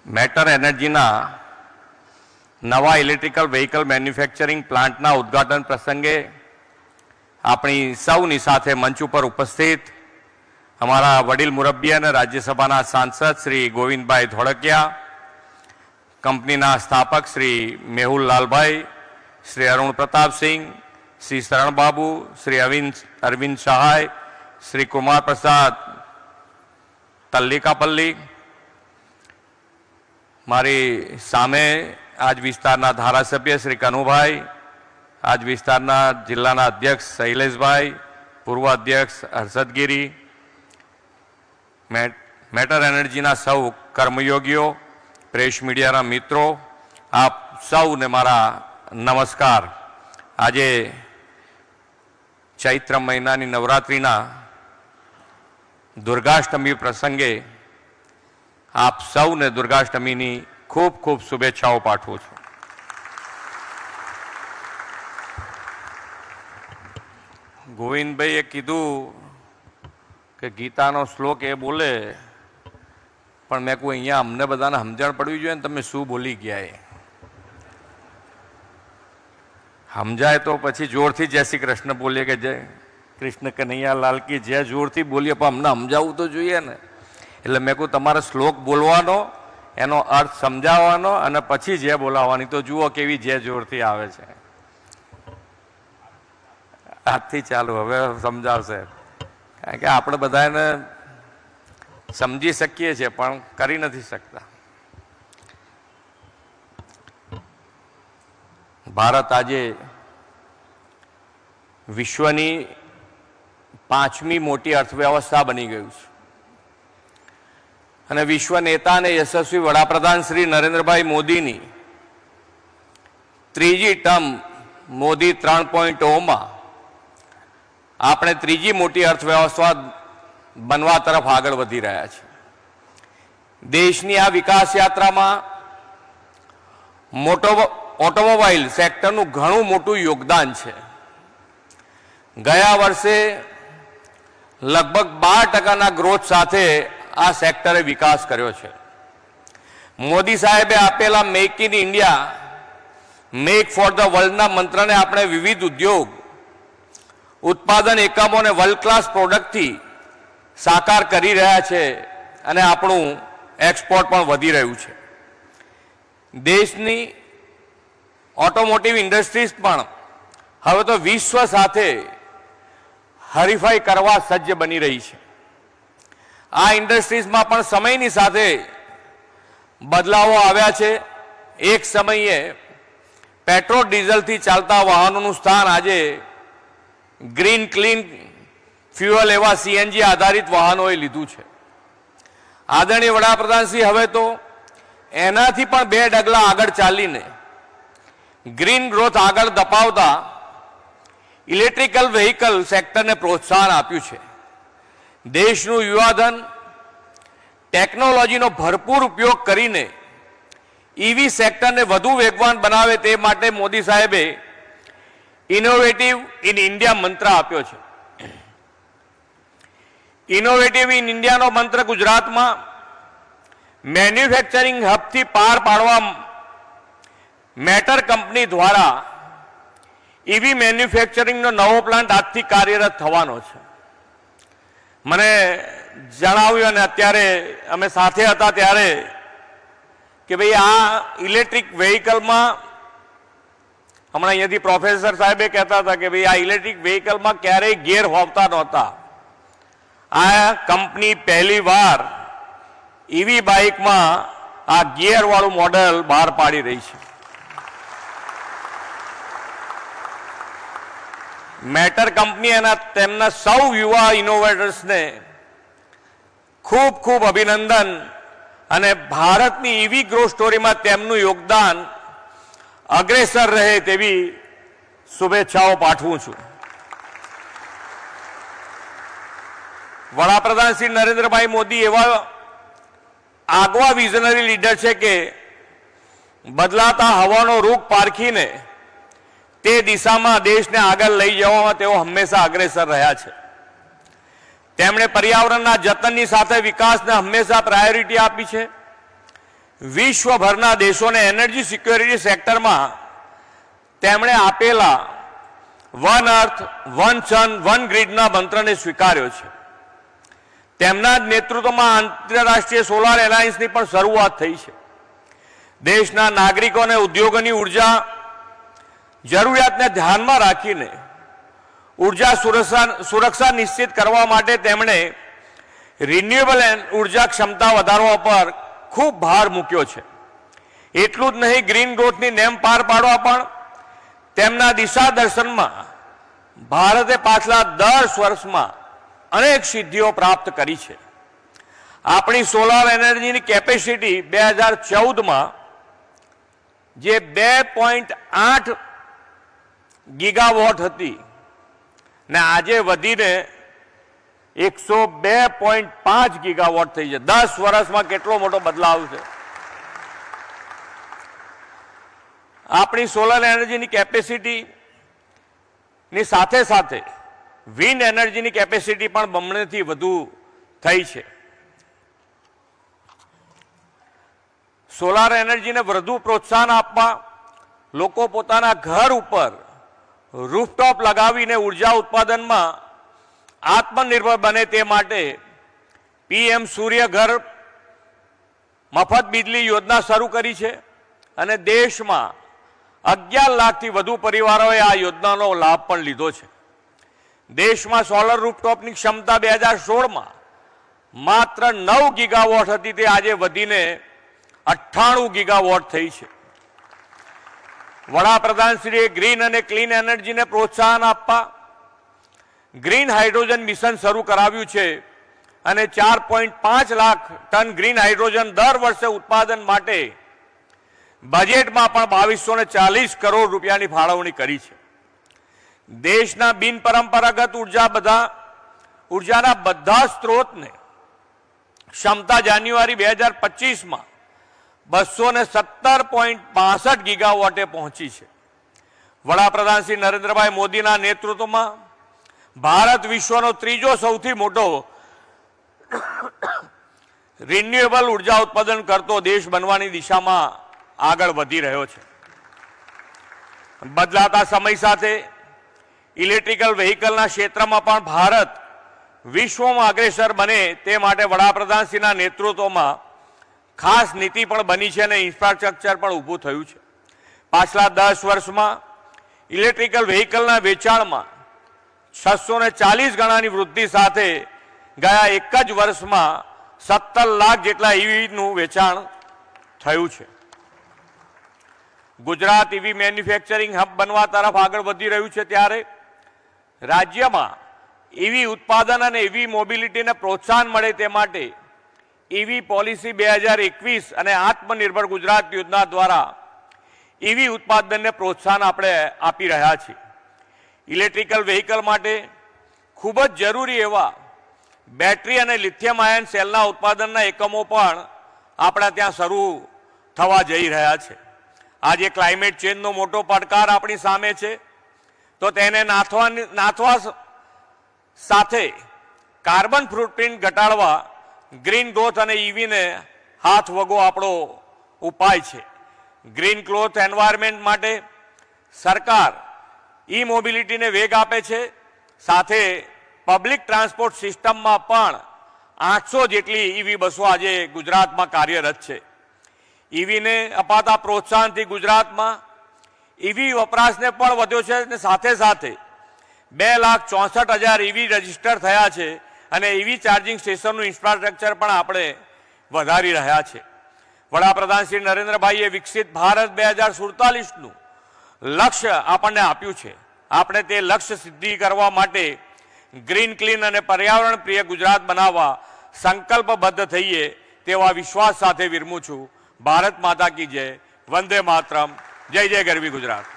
Matter એનર્જીના નવા electrical vehicle manufacturing પ્લાન્ટના ઉદ્ઘાટન પ્રસંગે આપણી સૌની સાથે મંચ ઉપર ઉપસ્થિત અમારા વડીલ મુરબ્બી અને રાજ્યસભાના સાંસદ શ્રી ગોવિંદભાઈ ધોળકિયા, કંપનીના સ્થાપક શ્રી મેહુલ લાલભાઈ, શ્રી અરુણ પ્રતાપસિંહ, શ્રી શરણબાબુ, શ્રી અરવિંદ સહાય, શ્રી કુમાર પ્રસાદ તલ્લિકાપલ્લી, મારી સામે આજ વિસ્તારના ધારાસભ્ય શ્રી કનુભાઈ, આજ વિસ્તારના જિલ્લાના અધ્યક્ષ શૈલેષભાઈ, પૂર્વ અધ્યક્ષ હર્ષદગીરી, મેટર એનર્જીના સૌ કર્મયોગીઓ, પ્રેસ મીડિયાના મિત્રો, આપ સૌને મારા નમસ્કાર। આજે ચૈત્ર મહિનાની નવરાત્રિના દુર્ગાષ્ટમી પ્રસંગે આપ સૌને દુર્ગાષ્ટમીની ખૂબ ખૂબ શુભેચ્છાઓ પાઠવું છું। ગોવિંદભાઈએ કીધું કે ગીતાનો શ્લોક એ બોલે, પણ મેં કહું અહીંયા અમને બધાને સમજણ પડવી જોઈએ ને તમે શું બોલી ગયા એ સમજાય તો પછી જોરથી જય શ્રી કૃષ્ણ બોલીએ કે જય કૃષ્ણ કનૈયા લાલ કી જય જોરથી બોલીએ, પણ અમને સમજાવવું તો જોઈએ ને। એટલે મેં કહું તમારે શ્લોક બોલવાનો, એનો અર્થ સમજાવવાનો અને પછી જય બોલાવવાની, તો જુઓ કેવી જય જોરથી આવે છે। આજથી ચાલુ હવે સમજાવશે, કારણ કે આપણે બધાને સમજી શકીએ છીએ પણ કરી નથી શકતા। ભારત આજે વિશ્વની 5મી મોટી અર્થવ્યવસ્થા બની ગયું છે અને વિશ્વ નેતા અને યશસ્વી વડાપ્રધાન શ્રી નરેન્દ્રભાઈ મોદીની ત્રીજી ટર્મ મોદી 3.0માં આપણે ત્રીજી મોટી અર્થવ્યવસ્થા બનવા તરફ આગળ વધી રહ્યા છે। દેશની આ વિકાસ યાત્રામાં ઓટોમોબાઈલ સેક્ટરનું ઘણું મોટું યોગદાન છે। ગયા વર્ષે લગભગ 12% ગ્રોથ સાથે આ સેક્ટરે વિકાસ કર્યો છે। મોદી સાહેબે આપેલા make in India, make for the વર્લ્ડના મંત્રને આપણે વિવિધ ઉદ્યોગ, ઉત્પાદન એકમો અને વર્લ્ડ ક્લાસ પ્રોડક્ટથી સાકાર કરી રહ્યા છે અને આપણું એક્સપોર્ટ પણ વધી રહ્યું છે। દેશની ઓટોમોટિવ ઇન્ડસ્ટ્રીઝ પણ હવે તો વિશ્વ સાથે હરીફાઈ કરવા સજ્જ બની રહી છે। આ ઇન્ડસ્ટ્રીઝમાં પણ સમયની સાથે બદલાવો આવ્યા છે। એક સમયે પેટ્રોલ ડીઝલથી ચાલતા વાહનોનું સ્થાન આજે ગ્રીન ક્લીન ફ્યુઅલ એવા સીએનજી આધારિત વાહનોએ લીધું છે। આદરણીય વડાપ્રધાનશ્રી હવે તો એનાથી પણ 2 ડગલા આગળ ચાલીને ગ્રીન ગ્રોથ આગળ દપાવતા ઇલેક્ટ્રિકલ વ્હીકલ સેક્ટરને પ્રોત્સાહન આપ્યું છે। દેશનું યુવાધન ટેકનોલોજીનો ભરપૂર ઉપયોગ કરીને ઈવી સેક્ટરને વધુ વેગવાન બનાવે તે માટે મોદી સાહેબે ઇનોવેટિવ ઇન ઇન્ડિયા મંત્ર આપ્યો છે। ઇનોવેટિવ ઇન ઇન્ડિયાનો મંત્ર ગુજરાતમાં મેન્યુફેક્ચરિંગ હબથી પાર પાડવા મેટર કંપની દ્વારા ઈવી મેન્યુફેક્ચરિંગનો નવો પ્લાન્ટ આજથી કાર્યરત થવાનો છે। મને જણાવ્યું અને અત્યારે અમે સાથે હતા ત્યારે કે ભાઈ આ ઇલેક્ટ્રિક વ્હીકલમાં, હમણાં અહીંયાથી પ્રોફેસર સાહેબે કહેતા હતા કે ભાઈ આ ઇલેક્ટ્રિક વ્હીકલમાં ક્યારેય ગેર હોતા નહોતા। આ કંપની પહેલી વાર ઈવી બાઇકમાં આ ગિયરવાળું મોડેલ બહાર પાડી રહી છે। મેટર કંપની અને તેમના સૌ યુવા ઇનોવેટર્સને ખૂબ ખૂબ અભિનંદન અને ભારતની ઈવી ગ્રોથ સ્ટોરીમાં તેમનું યોગદાન અગ્રેસર રહે તેવી શુભેચ્છાઓ પાઠવું છું। વડાપ્રધાન શ્રી નરેન્દ્રભાઈ મોદી એવા આગવા વિઝનરી લીડર છે કે બદલાતા હવાનો રૂખ પારખીને તે દિશામાં દેશને આગળ લઈ જવામાં તેઓ હંમેશા અગ્રેસર રહ્યા છે। તેમણે પર્યાવરણના જતનની સાથે વિકાસને હંમેશા પ્રાયોરિટી આપી છે। વિશ્વભરના દેશોને એનર્જી સિક્યોરિટી સેક્ટરમાં તેમણે આપેલા one earth one sun one ગ્રીડના મંત્રને સ્વીકાર્યો છે. તેમના જ નેતૃત્વમાં આંતરરાષ્ટ્રીય સોલાર એલાયન્સની પણ શરૂઆત થઈ છે. દેશના નાગરિકો અને ઉદ્યોગોની ઉર્જા જરૂરિયાતને ધ્યાનમાં રાખીને ઉર્જા સુરક્ષા નિશ્ચિત કરવા માટે તેમણે રિન્યુએબલ ઉર્જા ક્ષમતા વધારવા પર ખૂબ ભાર મૂક્યો છે. એટલું જ નહીં, ગ્રીન ગ્રોથની નેમ પાર પાડવા પણ તેમના દિશા દર્શનમાં ભારતે પાછલા 10 વર્ષમાં અનેક સિદ્ધિઓ પ્રાપ્ત કરી છે. આપણી સોલાર એનર્જીની કેપેસિટી 2014માં જે 2.8 ગીગાવોટ હતી ને આજે વધીને 102.5 ગીગાવોટ થઈ છે. 10 વર્ષમાં કેટલો મોટો બદલાવ છે. આપણી સોલર એનર્જીની કેપેસિટી ની સાથે સાથે વિન્ડ એનર્જીની કેપેસિટી પણ બમણેથી વધુ થઈ છે. સોલાર એનર્જીને વધુ પ્રોત્સાહન આપવા લોકો પોતાના ઘર ઉપર રૂફટોપ લગાવીને ઉર્જા ઉત્પાદનમાં આત્મનિર્ભર બને તે માટે પીએમ સૂર્ય ઘર મફત વીજળી યોજના શરૂ કરી છે અને દેશમાં 11 લાખથી વધુ પરિવારોએ આ યોજનાનો લાભ પણ લીધો છે. દેશમાં સોલર રૂફટોપની ક્ષમતા 2016માં માત્ર 9 ગીગાવોટ હતી, તે આજે વધીને 98 ગીગાવોટ થઈ છે. વડાપ્રધાનશ્રીએ ગ્રીન અને ક્લીન એનર્જીને પ્રોત્સાહન આપવા ગ્રીન હાઇડ્રોજન મિશન શરૂ કરાવ્યું છે અને 4.5 લાખ ટન ગ્રીન હાઇડ્રોજન દર વર્ષે ઉત્પાદન માટે બજેટમાં પણ 2240 કરોડ રૂપિયાની ફાળવણી કરી છે. દેશના બિનપરંપરાગત ઉર્જાના બધા સ્ત્રોતને ક્ષમતા જાન્યુઆરી 2025માં 217.62 ગીગાવોટે પહોંચી છે. વડાપ્રધાન શ્રી નરેન્દ્રભાઈ મોદીના નેતૃત્વમાં ભારત વિશ્વનો ત્રીજો સૌથી મોટો રિન્યુએબલ ઉર્જા ઉત્પાદન કરતો દેશ બનવાની દિશામાં આગળ વધી રહ્યો છે. બદલાતા સમય સાથે ઇલેક્ટ્રિકલ વ્હીકલના ક્ષેત્રમાં પણ ભારત વિશ્વમાં અગ્રેસર બને તે માટે વડાપ્રધાનશ્રીના નેતૃત્વમાં ખાસ નીતિ પણ બની છે અને ઇન્ફ્રાસ્ટ્રક્ચર પણ ઊભું થયું છે. પાછલા 10 વર્ષમાં ઇલેક્ટ્રિકલ વ્હીકલના વેચાણમાં 640 ગણાની વૃદ્ધિ સાથે ગયા એક જ વર્ષમાં 17 લાખ જેટલા ઈવીનું વેચાણ થયું છે. ગુજરાત ઈવી મેન્યુફેક્ચરિંગ હબ બનવા તરફ આગળ વધી રહ્યું છે ત્યારે રાજ્યમાં ઈવી ઉત્પાદન અને ઈવી મોબિલિટીને પ્રોત્સાહન મળે તે માટે ઈવી પોલિસી 2021 અને આત્મનિર્ભર ગુજરાત યોજના દ્વારા ઈવી ઉત્પાદનને પ્રોત્સાહન આપણે આપી રહ્યા છીએ. ઇલેક્ટ્રિકલ વ્હીકલ માટે ખૂબ જ જરૂરી એવા બેટરી અને લિથિયમ આયન સેલના ઉત્પાદનના એકમો પણ આપણા ત્યાં શરૂ થવા જઈ રહ્યા છે. આજે ક્લાઇમેટ ચેન્જનો મોટો પડકાર આપણી સામે છે, તો તેને નાથવા સાથે કાર્બન ફૂટપ્રિન્ટ ઘટાડવા ગ્રીન ગ્રોથ અને ઈવીને હાથ વગો આપણો ઉપાય છે. ગ્રીન ગ્રોથ એન્વાયરમેન્ટ માટે સરકાર ઈ મોબિલિટીને વેગ આપે છે, સાથે પબ્લિક ટ્રાન્સપોર્ટ સિસ્ટમમાં પણ 800 જેટલી ઈવી બસો આજે ગુજરાતમાં કાર્યરત છે. ઈવીને અપાતા પ્રોત્સાહનથી ગુજરાતમાં ઈવી વપરાશને પણ વધ્યો છે અને સાથે સાથે 2,64,000 ઈવી રજીસ્ટર થયા છે અને ઈવી ચાર્જિંગ સ્ટેશનનું ઇન્ફ્રાસ્ટ્રક્ચર પણ આપણે વધારી રહ્યા છે. વડાપ્રધાન શ્રી નરેન્દ્રભાઈએ વિકસિત ભારત 2047નું લક્ષ્ય આપણને આપ્યું છે. આપણે તે લક્ષ્ય સિદ્ધિ કરવા માટે ગ્રીન ક્લીન અને પર્યાવરણ પ્રિય ગુજરાત બનાવવા સંકલ્પબદ્ધ થઈએ તેવા વિશ્વાસ સાથે વિરમું છું. ભારત માતા કી જય. વંદે માતરમ. જય જય ગરવી ગુજરાત.